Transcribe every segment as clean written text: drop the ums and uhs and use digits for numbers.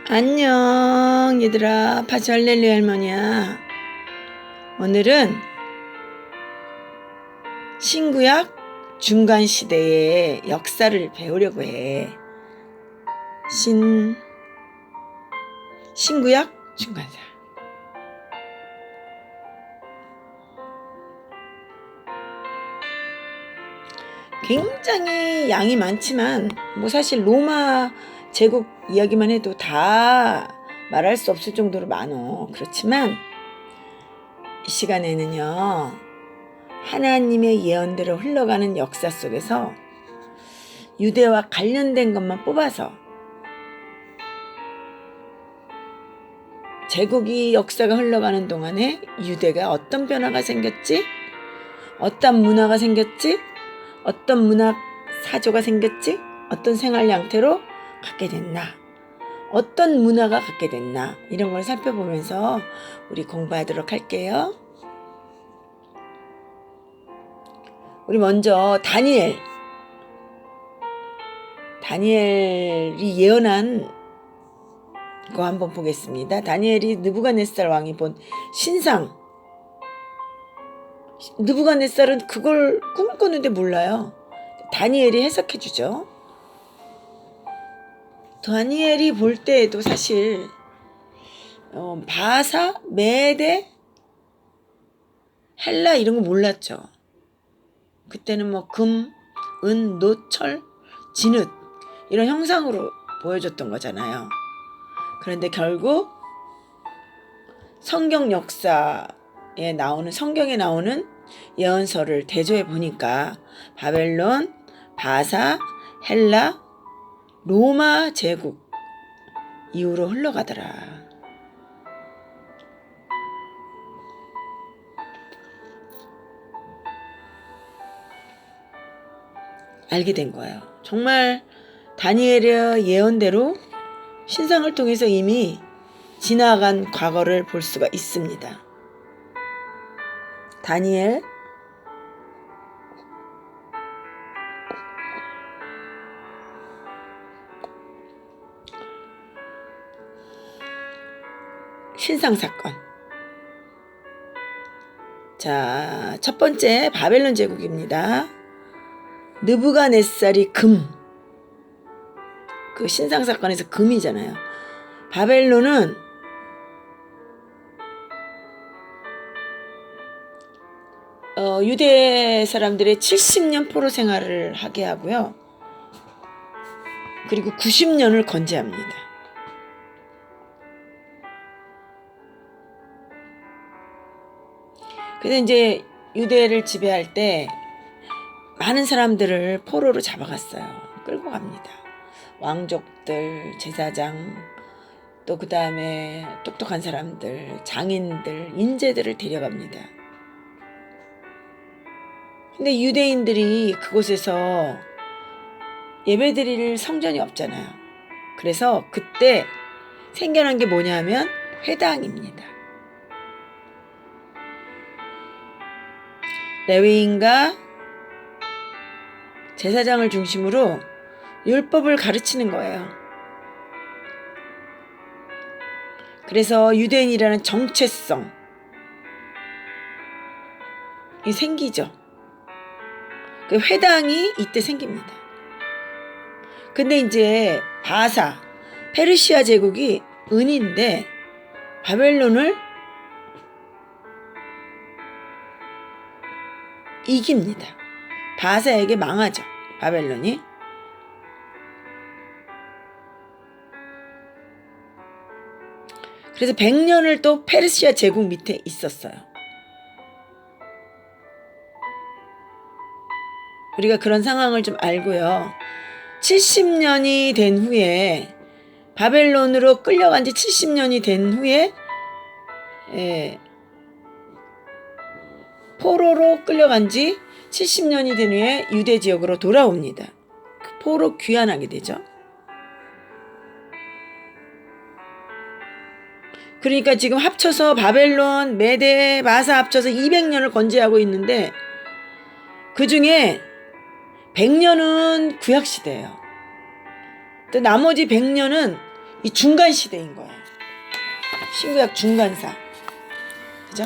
안녕 얘들아, 파절렐리 할머니야. 오늘은 신구약 중간시대의 역사를 배우려고 해. 신구약 중간사. 굉장히 양이 많지만 사실 로마 제국 이야기만 해도 다 말할 수 없을 정도로 많어. 그렇지만 이 시간에는요, 하나님의 예언대로 흘러가는 역사 속에서 유대와 관련된 것만 뽑아서 제국이 역사가 흘러가는 동안에 유대가 어떤 변화가 생겼지? 어떤 문화가 생겼지? 어떤 문학 사조가 생겼지? 어떤 생활 양태로 갖게 됐나? 어떤 문화가 갖게 됐나? 이런 걸 살펴보면서 우리 공부하도록 할게요. 우리 먼저 다니엘이 예언한 거 한번 보겠습니다. 다니엘이 느부갓네살 왕이 본 신상. 느부갓네살은 그걸 꿈을 꿨는데 몰라요. 다니엘이 해석해 주죠. 다니엘이 볼 때에도 사실 바사, 메데, 헬라 이런 거 몰랐죠. 그때는 금, 은, 노, 철, 진흙 이런 형상으로 보여줬던 거잖아요. 그런데 결국 성경에 나오는 예언서를 대조해 보니까 바벨론, 바사, 헬라, 로마 제국 이후로 흘러가더라. 알게 된 거예요. 정말 다니엘의 예언대로 신상을 통해서 이미 지나간 과거를 볼 수가 있습니다. 다니엘 신상사건. 자, 첫 번째 바벨론 제국입니다. 느부갓네살이 그 신상사건에서 금이잖아요. 바벨론은 유대 사람들의 70년 포로 생활을 하게 하고요. 그리고 90년을 건재합니다. 그래서 이제 유대를 지배할 때 많은 사람들을 포로로 잡아갔어요. 끌고 갑니다. 왕족들, 제사장, 또 그 다음에 똑똑한 사람들, 장인들, 인재들을 데려갑니다. 근데 유대인들이 그곳에서 예배드릴 성전이 없잖아요. 그래서 그때 생겨난 게 뭐냐면 회당입니다. 레위인과 제사장을 중심으로 율법을 가르치는 거예요. 그래서 유대인이라는 정체성이 생기죠. 그 회당이 이때 생깁니다. 근데 이제 바사, 페르시아 제국이 은인데 바벨론을 이깁니다. 바사에게 망하죠. 바벨론이. 그래서 100년을 또 페르시아 제국 밑에 있었어요. 우리가 그런 상황을 좀 알고요. 70년이 된 후에 바벨론으로 끌려간 지 70년이 된 후에 포로로 끌려간 지 70년이 된 후에 유대 지역으로 돌아옵니다. 포로 귀환하게 되죠. 그러니까 지금 합쳐서 바벨론, 메데, 바사 합쳐서 200년을 건재하고 있는데 그 중에 100년은 구약시대예요. 또 나머지 100년은 이 중간 시대인 거예요. 신구약 중간사. 그죠?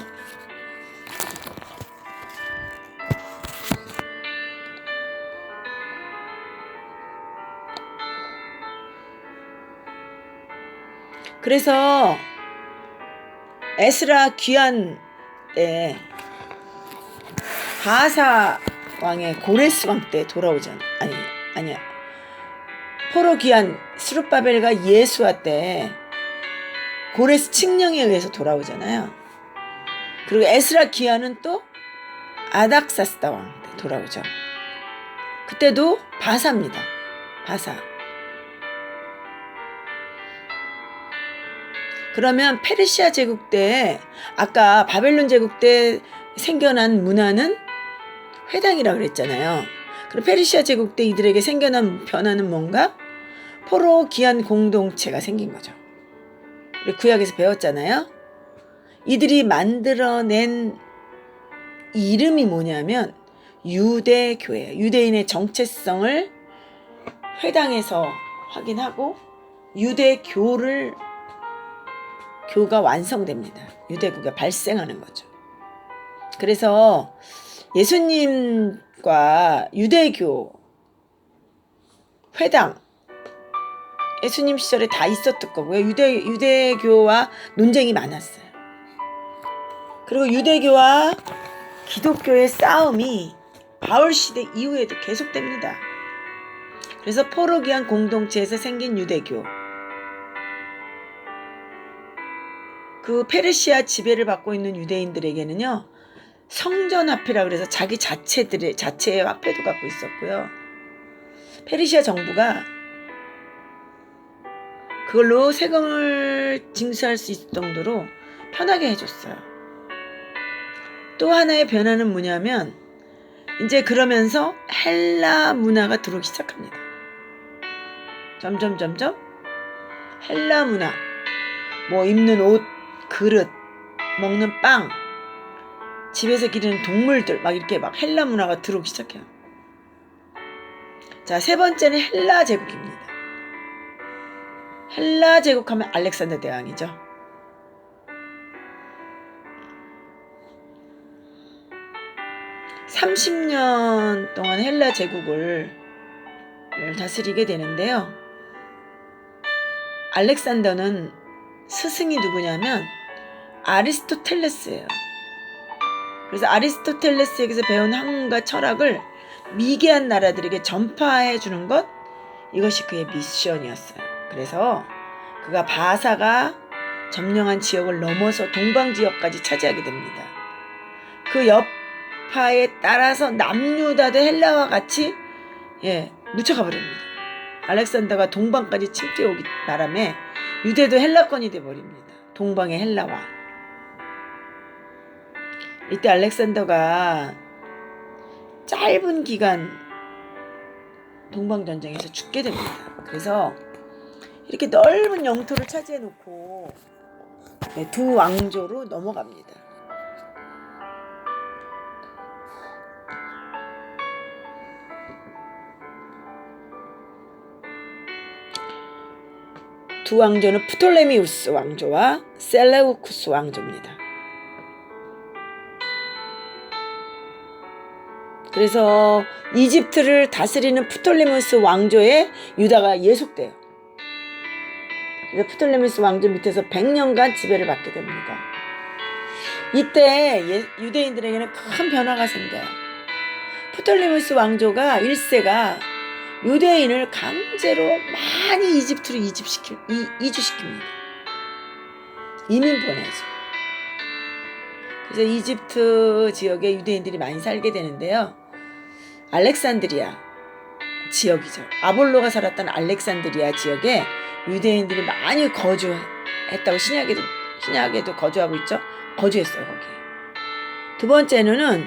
그래서 에스라 귀환 때 바사 왕의 고레스 왕 때 돌아오잖아. 아니야. 포로 귀환 스룹바벨과 예수와 때 고레스 칙령에 의해서 돌아오잖아요. 그리고 에스라 귀환은 또 아닥사스다 왕 때 돌아오죠. 그때도 바사입니다. 바사. 그러면 페르시아 제국 때 아까 바벨론 제국 때 생겨난 문화는 회당이라 그랬잖아요. 그럼 페르시아 제국 때 이들에게 생겨난 변화는 뭔가? 포로 귀환 공동체가 생긴 거죠. 우리 구약에서 배웠잖아요. 이들이 만들어낸 이름이 뭐냐면 유대교회예요. 유대인의 정체성을 회당에서 확인하고 교가 완성됩니다. 유대교가 발생하는 거죠. 그래서 예수님과 유대교 회당 예수님 시절에 다 있었던 거고요. 유대교와 논쟁이 많았어요. 그리고 유대교와 기독교의 싸움이 바울 시대 이후에도 계속됩니다. 그래서 포로 귀환 공동체에서 생긴 유대교, 그 페르시아 지배를 받고 있는 유대인들에게는요, 성전 화폐라 그래서 자기 자체의 화폐도 갖고 있었고요. 페르시아 정부가 그걸로 세금을 징수할 수 있을 정도로 편하게 해줬어요. 또 하나의 변화는 뭐냐면 이제 그러면서 헬라 문화가 들어오기 시작합니다. 점점 헬라 문화, 뭐 입는 옷, 그릇, 먹는 빵, 집에서 기르는 동물들 막 이렇게 막 헬라 문화가 들어오기 시작해요. 자, 세 번째는 헬라 제국입니다. 헬라 제국하면 알렉산더 대왕이죠. (30년) 동안 헬라 제국을 다스리게 되는데요. 알렉산더는 스승이 누구냐면 아리스토텔레스예요. 그래서 아리스토텔레스에게서 배운 학문과 철학을 미개한 나라들에게 전파해 주는 것, 이것이 그의 미션이었어요. 그래서 그가 바사가 점령한 지역을 넘어서 동방 지역까지 차지하게 됩니다. 그 여파에 따라서 남유다도 헬라와 같이 묻혀가 버립니다. 알렉산더가 동방까지 침투해오기 바람에 유대도 헬라권이 되어버립니다. 동방의 헬라와. 이때 알렉산더가 짧은 기간 동방전쟁에서 죽게 됩니다. 그래서 이렇게 넓은 영토를 차지해놓고 두 왕조로 넘어갑니다. 두 왕조는 프톨레미우스 왕조와 셀레우쿠스 왕조입니다. 그래서 이집트를 다스리는 프톨레미우스 왕조에 유다가 예속돼요. 그래서 프톨레미우스 왕조 밑에서 100년간 지배를 받게 됩니다. 이때 유대인들에게는 큰 변화가 생겨요. 프톨레미우스 왕조가 1세가 유대인을 강제로 많이 이집트로 이주시킵니다. 이민 보내죠. 그래서 이집트 지역에 유대인들이 많이 살게 되는데요. 알렉산드리아 지역이죠. 아볼로가 살았던 알렉산드리아 지역에 유대인들이 많이 거주했다고 신약에도 거주하고 있죠. 거주했어요, 거기. 두 번째는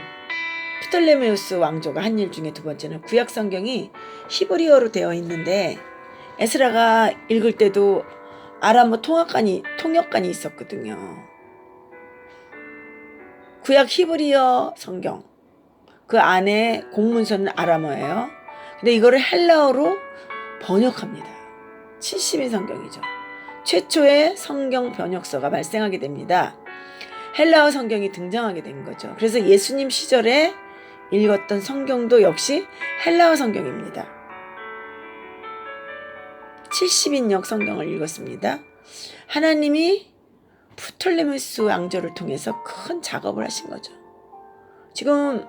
프톨레메우스 왕조가 한 일 중에 두 번째는 구약 성경이 히브리어로 되어 있는데 에스라가 읽을 때도 아람어 통역관이 있었거든요. 구약 히브리어 성경 그 안에 공문서는 아람어예요. 근데 이거를 헬라어로 번역합니다. 70인 성경이죠. 최초의 성경 번역서가 발생하게 됩니다. 헬라어 성경이 등장하게 된 거죠. 그래서 예수님 시절에 읽었던 성경도 역시 헬라어 성경입니다. 70인역 성경을 읽었습니다. 하나님이 프톨레미우스 왕조를 통해서 큰 작업을 하신 거죠. 지금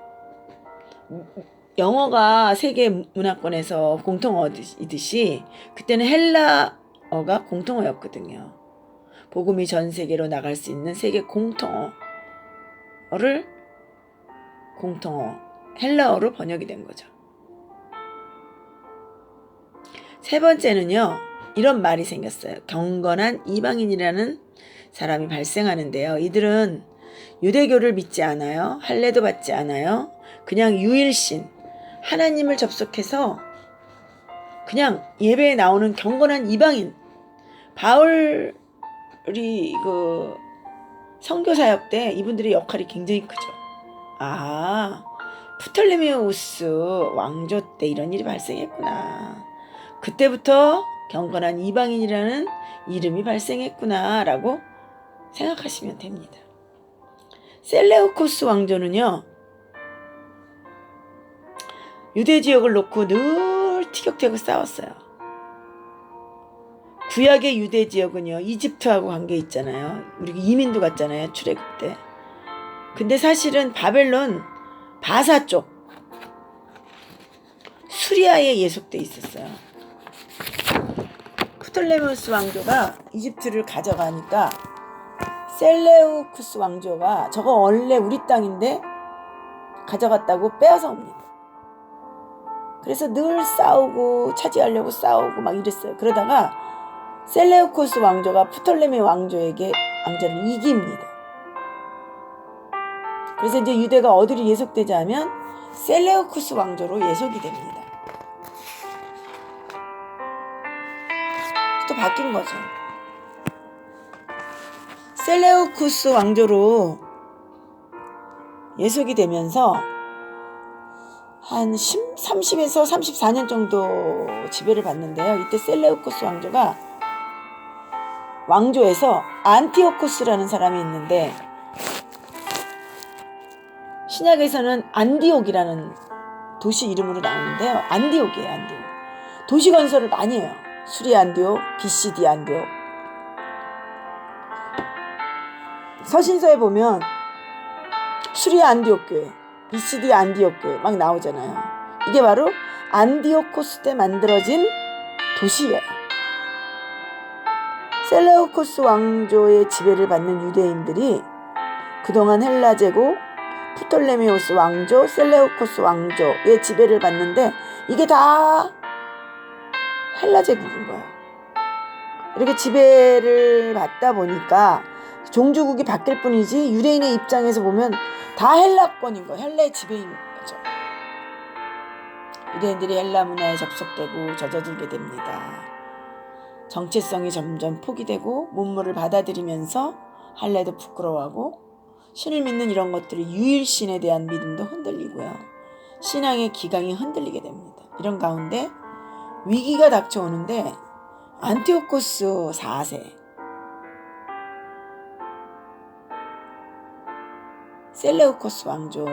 영어가 세계 문화권에서 공통어이듯이 그때는 헬라어가 공통어였거든요. 복음이 전 세계로 나갈 수 있는 세계 공통어 헬라어로 번역이 된 거죠. 세 번째는요, 이런 말이 생겼어요. 경건한 이방인이라는 사람이 발생하는데요. 이들은 유대교를 믿지 않아요. 할례도 받지 않아요. 그냥 유일신 하나님을 접속해서 그냥 예배에 나오는 경건한 이방인. 바울이 그 선교 사역 때 이분들의 역할이 굉장히 크죠. 프톨레미우스 왕조 때 이런 일이 발생했구나. 그때부터 경건한 이방인이라는 이름이 발생했구나 라고 생각하시면 됩니다. 셀레우코스 왕조는요, 유대 지역을 놓고 늘 티격태격 싸웠어요. 구약의 유대 지역은요, 이집트하고 관계 있잖아요. 우리 이민도 갔잖아요, 출애굽 때. 근데 사실은 바벨론 바사 쪽 수리아에 예속돼 있었어요. 프톨레미우스 왕조가 이집트를 가져가니까 셀레우쿠스 왕조가 저거 원래 우리 땅인데 가져갔다고 빼앗아 옵니다. 그래서 늘 싸우고 차지하려고 싸우고 막 이랬어요. 그러다가 셀레우코스 왕조가 프톨레미 왕조를 이깁니다. 그래서 이제 유대가 어디로 예속되자 하면 셀레우코스 왕조로 예속이 됩니다. 또 바뀐 거죠. 셀레우쿠스 왕조로 예속이 되면서 한 30에서 34년 정도 지배를 받는데요. 이때 셀레우코스 왕조에서 안티오코스라는 사람이 있는데, 신약에서는 안디옥이라는 도시 이름으로 나오는데요. 안디옥이에요. 안디옥. 도시 건설을 많이 해요. 수리 안디옥, BCD 안디옥. 서신서에 보면 수리 안디옥 교회, BCD 안디옥 교회 막 나오잖아요. 이게 바로 안디오코스 때 만들어진 도시예요. 셀레우코스 왕조의 지배를 받는 유대인들이 그동안 헬라 제국, 프톨레미오스 왕조, 셀레우코스 왕조의 지배를 받는데 이게 다 헬라 제국인 거예요. 이렇게 지배를 받다 보니까 종주국이 바뀔 뿐이지 유대인의 입장에서 보면 다 헬라권인 거예요. 헬라의 지배인 거죠. 유대인들이 헬라 문화에 접속되고 젖어들게 됩니다. 정체성이 점점 포기되고 문물을 받아들이면서 할례도 부끄러워하고 신을 믿는 이런 것들이 유일신에 대한 믿음도 흔들리고요. 신앙의 기강이 흔들리게 됩니다. 이런 가운데 위기가 닥쳐오는데 안티오코스 4세 셀레우코스 왕조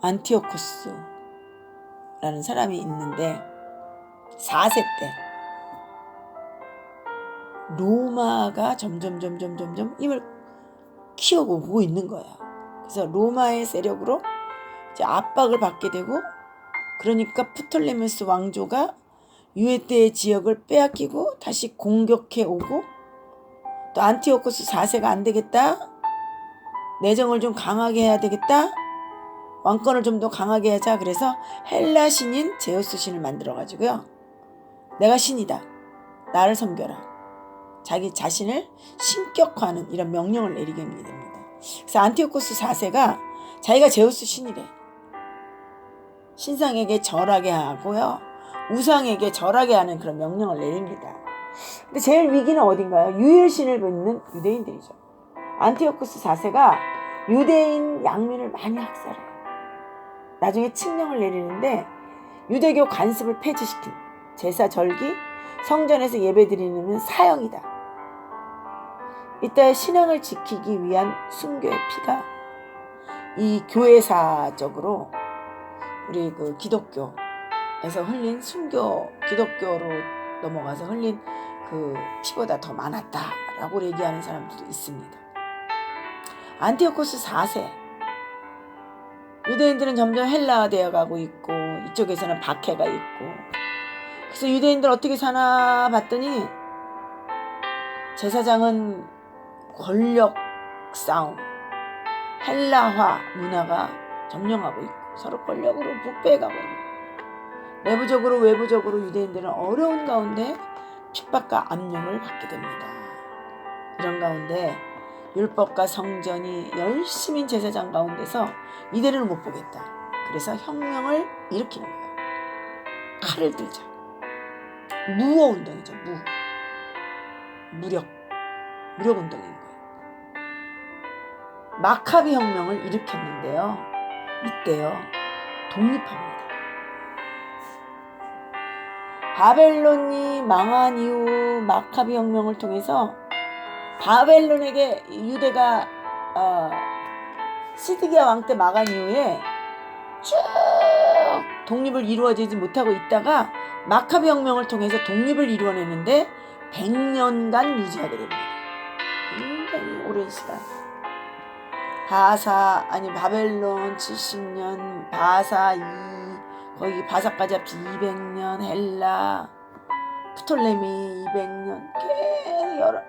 안티오코스라는 사람이 있는데 4세 때 로마가 점점 힘을 키워오고 있는 거예요. 그래서 로마의 세력으로 이제 압박을 받게 되고, 그러니까 프톨레미우스 왕조가 유대의 지역을 빼앗기고 다시 공격해 오고, 또 안티오코스 4세가 안 되겠다, 내정을 좀 강하게 해야 되겠다, 왕권을 좀 더 강하게 하자. 그래서 헬라 신인 제우스 신을 만들어 가지고요, 내가 신이다, 나를 섬겨라, 자기 자신을 신격화하는 이런 명령을 내리게 됩니다. 그래서 안티오코스 4세가 자기가 제우스 신이래. 신상에게 절하게 하고요, 우상에게 절하게 하는 그런 명령을 내립니다. 근데 제일 위기는 어딘가요? 유일신을 믿는 유대인들이죠. 안티오코스 4세가 유대인 양민을 많이 학살해요. 나중에 칙령을 내리는데 유대교 관습을 폐지시킨 제사 절기, 성전에서 예배드리는 사형이다. 이때 신앙을 지키기 위한 순교의 피가 이 교회사적으로 우리 그 기독교에서 흘린 순교, 기독교로 넘어가서 흘린 그 피보다 더 많았다라고 얘기하는 사람들도 있습니다. 안티오코스 4세, 유대인들은 점점 헬라화되어 가고 있고 이쪽에서는 박해가 있고, 그래서 유대인들 어떻게 사나 봤더니 제사장은 권력 싸움, 헬라화 문화가 점령하고 있고 서로 권력으로 부패해가고 있는, 내부적으로 외부적으로 유대인들은 어려운 가운데 핍박과 압력을 받게 됩니다. 이런 가운데 율법과 성전이 열심인 제사장 가운데서 이대로는 못 보겠다. 그래서 혁명을 일으키는 거예요. 칼을 들자. 무어 운동이죠. 무력 운동인 거예요. 마카비 혁명을 일으켰는데요. 이때요 독립합니다. 바벨론이 망한 이후 마카비 혁명을 통해서 바벨론에게 유대가 시드기야 왕 때 망한 이후에 쭉 독립을 이루어지지 못하고 있다가 마카비 혁명을 통해서 독립을 이루어내는데 100년간 유지하게 됩니다. 굉장히 오랜 시간. 바벨론 70년, 바사 2, 거기 바사까지 합치 200년, 헬라, 프톨레미 200년, 계속 여러.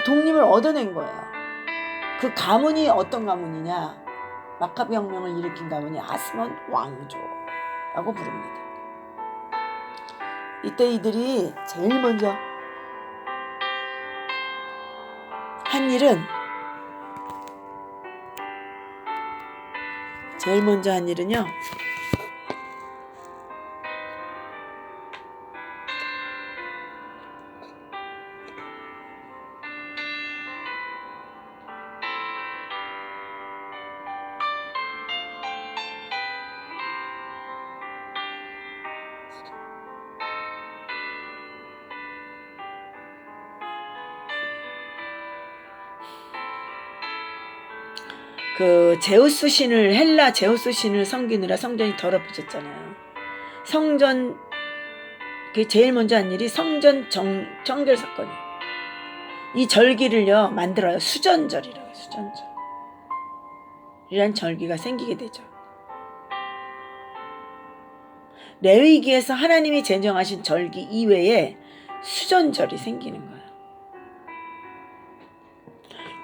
독립을 얻어낸 거예요. 그 가문이 어떤 가문이냐? 마카비 혁명을 일으킨 가문이 아스몬 왕조라고 부릅니다. 이때 이들이 제일 먼저 한 일은요, 그 제우스 신을, 헬라 제우스 신을 섬기느라 성전이 더럽혀졌잖아요. 성전, 그 제일 먼저 한 일이 성전 정결 사건이에요. 이 절기를요 만들어요. 수전절이라고 해요. 수전절. 이란 절기가 생기게 되죠. 레위기에서 하나님이 제정하신 절기 이외에 수전절이 생기는 거예요.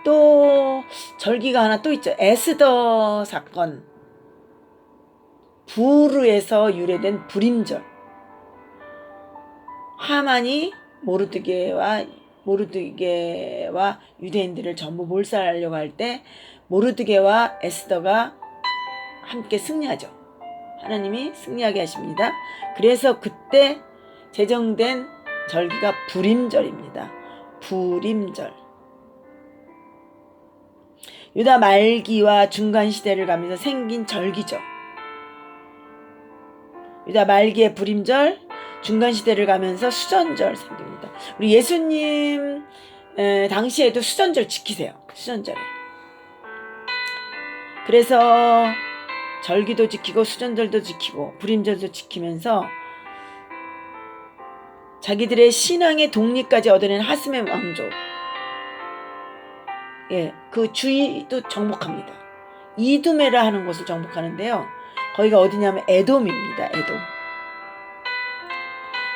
또 절기가 하나 또 있죠. 에스더 사건. 부르에서 유래된 불임절. 하만이 모르드게와 유대인들을 전부 몰살하려고 할 때 모르드게와 에스더가 함께 승리하죠. 하나님이 승리하게 하십니다. 그래서 그때 제정된 절기가 불임절입니다. 불임절. 유다 말기와 중간 시대를 가면서 생긴 절기죠. 유다 말기의 불임절, 중간 시대를 가면서 수전절 생깁니다. 우리 예수님 당시에도 수전절 지키세요. 수전절에. 그래서 절기도 지키고 수전절도 지키고 불임절도 지키면서 자기들의 신앙의 독립까지 얻어낸 하스메 왕조, 그 주위도 정복합니다. 이두메라 하는 곳을 정복하는데요. 거기가 어디냐면 에돔입니다.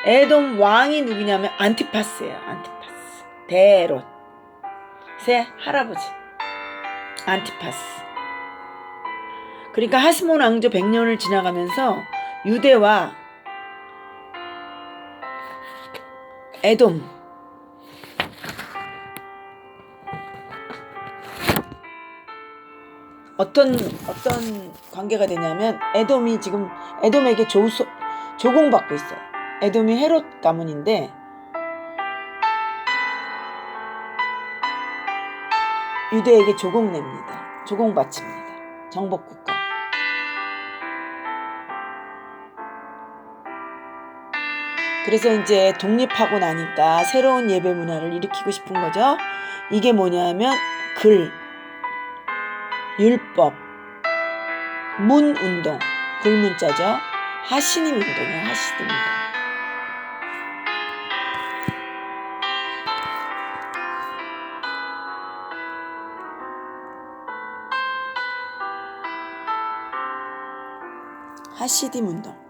에돔 왕이 누구냐면 안티파스예요. 안티파스. 데롯의 할아버지 안티파스. 그러니까 하스몬 왕조 100년을 지나가면서 유대와 에돔, 어떤 관계가 되냐면 에돔이 지금 에돔에게 조공받고 있어요. 에돔이 헤롯 가문인데 유대에게 조공냅니다. 조공받칩니다. 정복국가. 그래서 이제 독립하고 나니까 새로운 예배 문화를 일으키고 싶은 거죠. 이게 뭐냐면 글, 율법, 문운동, 글문자죠. 하시님 운동이에요. 하시님 운동. 하시딤 운동.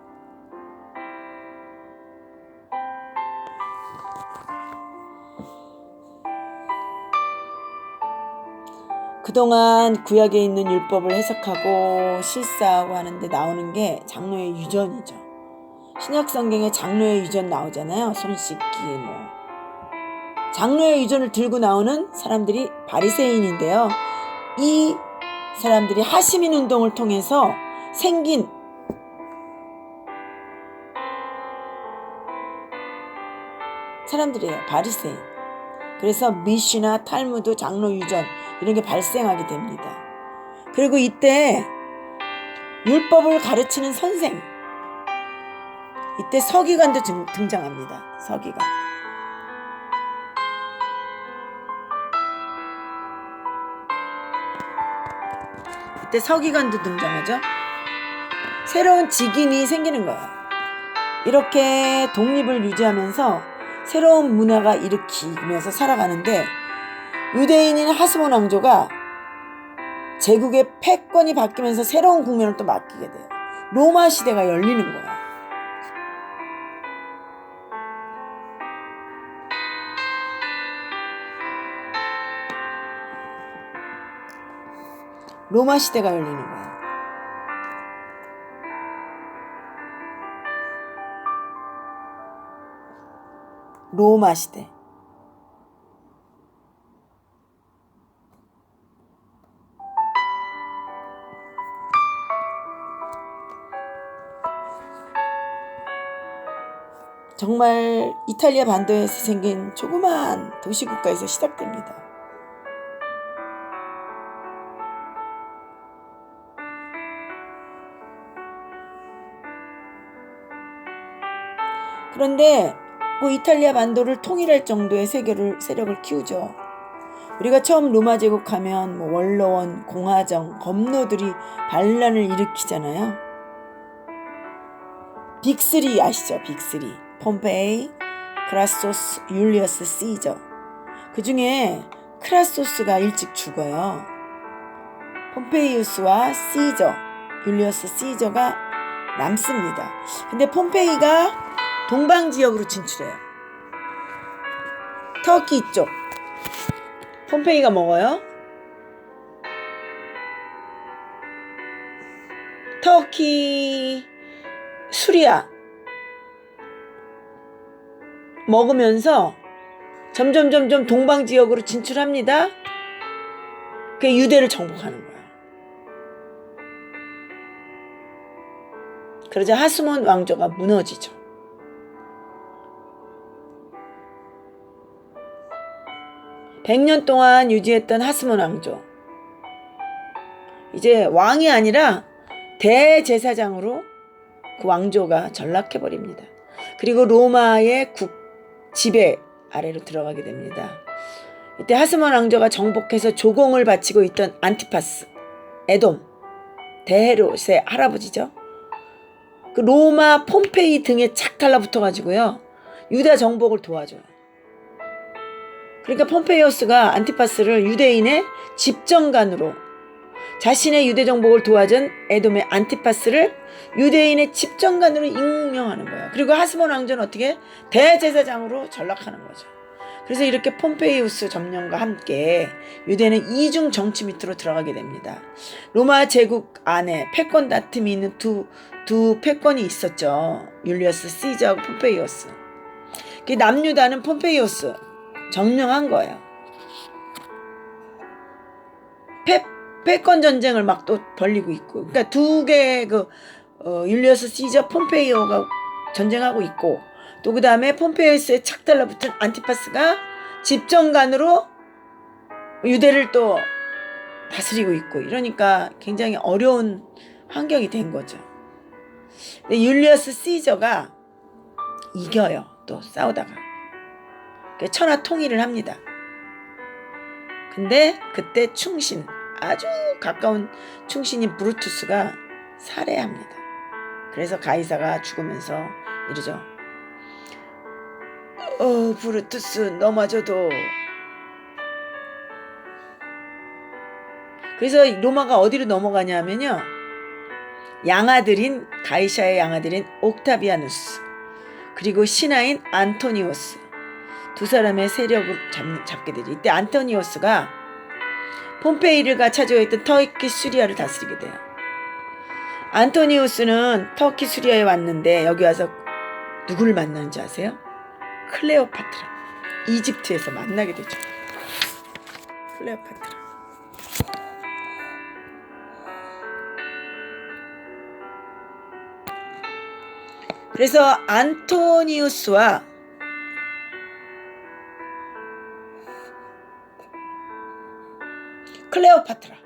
그동안 구약에 있는 율법을 해석하고 실사하고 하는데 나오는 게 장로의 유전이죠. 신약 성경에 장로의 유전 나오잖아요. 손 씻기 장로의 유전을 들고 나오는 사람들이 바리새인인데요. 이 사람들이 하시민 운동을 통해서 생긴 사람들이에요. 바리새인. 그래서 미시나 탈무드 장로 유전 이런 게 발생하게 됩니다. 그리고 이때 율법을 가르치는 선생, 이때 서기관도 등장합니다. 서기관. 이때 서기관도 등장하죠. 새로운 직임이 생기는 거예요. 이렇게 독립을 유지하면서 새로운 문화가 일으키면서 살아가는데, 유대인인 하스몬 왕조가 제국의 패권이 바뀌면서 새로운 국면을 또 맡기게 돼요. 로마 시대가 열리는 거야. 로마 시대가 열리는 거야. 로마 시대. 정말 이탈리아 반도에서 생긴 조그만 도시국가에서 시작됩니다. 그런데 그 이탈리아 반도를 통일할 정도의 세력을 키우죠. 우리가 처음 로마 제국하면 원로원, 공화정, 검노들이 반란을 일으키잖아요. 빅3 아시죠? 빅3. 폼페이, 크라소스, 율리어스 시저. 그 중에 크라소스가 일찍 죽어요. 폼페이우스와 시저, 율리어스 시저가 남습니다. 근데 폼페이가 동방 지역으로 진출해요. 터키 쪽. 폼페이가 먹어요. 터키, 수리아 먹으면서 점점 동방 지역으로 진출합니다. 그 유대를 정복하는 거예요. 그러자 하스몬 왕조가 무너지죠. (100년) 동안 유지했던 하스몬 왕조, 이제 왕이 아니라 대제사장으로 그 왕조가 전락해버립니다. 그리고 로마의 지배 아래로 들어가게 됩니다. 이때 하스몬 왕조가 정복해서 조공을 바치고 있던 안티파스, 에돔, 대헤롯의 할아버지죠. 그 로마 폼페이 등에 착 달라붙어가지고요, 유다 정복을 도와줘요. 그러니까 폼페이오스가 안티파스를 유대인의 집정관으로, 자신의 유대 정복을 도와준 에돔의 안티파스를 유대인의 집정관으로 임명하는 거예요. 그리고 하스몬 왕조는 어떻게? 대제사장으로 전락하는 거죠. 그래서 이렇게 폼페이우스 점령과 함께 유대는 이중 정치 밑으로 들어가게 됩니다. 로마 제국 안에 패권 다툼이 있는 두 패권이 있었죠. 율리어스 시저하고 폼페이우스. 그 남유다는 폼페이우스 점령한 거예요. 패권 전쟁을 막 또 벌리고 있고, 그러니까 두 개의 율리어스 시저 폼페이오가 전쟁하고 있고, 또 그 다음에 폼페이오스에 착 달라붙은 안티파스가 집정관으로 유대를 또 다스리고 있고 이러니까 굉장히 어려운 환경이 된 거죠. 근데 율리어스 시저가 이겨요. 또 싸우다가 천하 통일을 합니다. 근데 그때 충신, 아주 가까운 충신인 브루투스가 살해합니다. 그래서 가이사가 죽으면서 이러죠. 브루투스 너마저도. 그래서 로마가 어디로 넘어가냐면요, 양아들인 가이샤의 양아들인 옥타비아누스 그리고 신하인 안토니오스 두 사람의 세력을 잡게 되죠. 이때 안토니오스가 폼페이를 차지하고 있던 터키 시리아를 다스리게 돼요. 안토니오스는 터키 시리아에 왔는데 여기 와서 누구를 만나는지 아세요? 클레오파트라. 이집트에서 만나게 되죠. 클레오파트라. 그래서 안토니우스와 클레오파트라,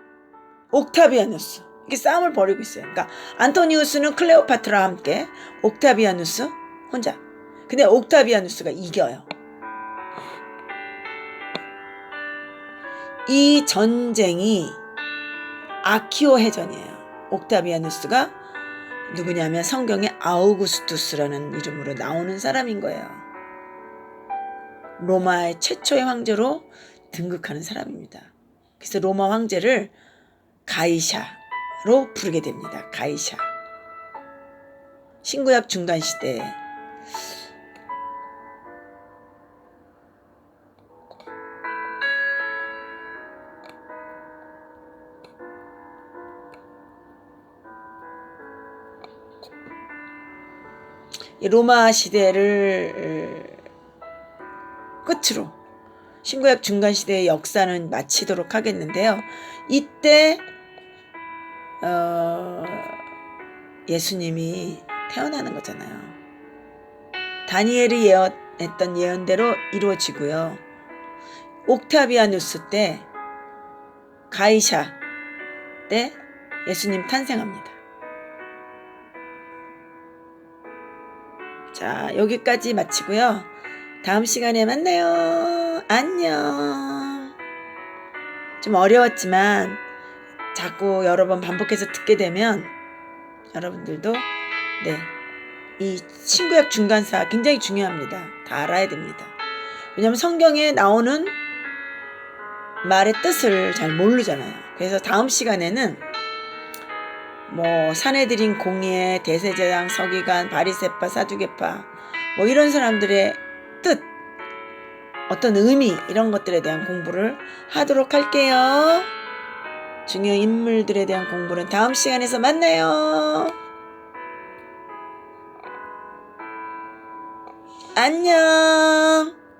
옥타비아누스 이렇게 싸움을 벌이고 있어요. 그러니까 안토니우스는 클레오파트라와 함께, 옥타비아누스 혼자. 근데 옥타비아누스가 이겨요. 이 전쟁이 아키오 해전이에요. 옥타비아누스가 누구냐면 성경에 아우구스투스라는 이름으로 나오는 사람인 거예요. 로마의 최초의 황제로 등극하는 사람입니다. 그래서 로마 황제를 가이샤로 부르게 됩니다. 가이샤. 신구약 중간 시대에 로마 시대를 끝으로 신구약 중간 시대의 역사는 마치도록 하겠는데요. 이때 예수님이 태어나는 거잖아요. 다니엘이 예언했던 예언대로 이루어지고요. 옥타비아누스 때, 가이샤 때 예수님 탄생합니다. 자, 여기까지 마치고요. 다음 시간에 만나요. 안녕. 좀 어려웠지만 자꾸 여러 번 반복해서 듣게 되면 여러분들도 이 신구약 중간사 굉장히 중요합니다. 다 알아야 됩니다. 왜냐하면 성경에 나오는 말의 뜻을 잘 모르잖아요. 그래서 다음 시간에는 사내들인 공예, 대제사장, 서기관, 바리새파, 사두개파 이런 사람들의 뜻, 어떤 의미 이런 것들에 대한 공부를 하도록 할게요. 중요 인물들에 대한 공부는 다음 시간에서 만나요. 안녕.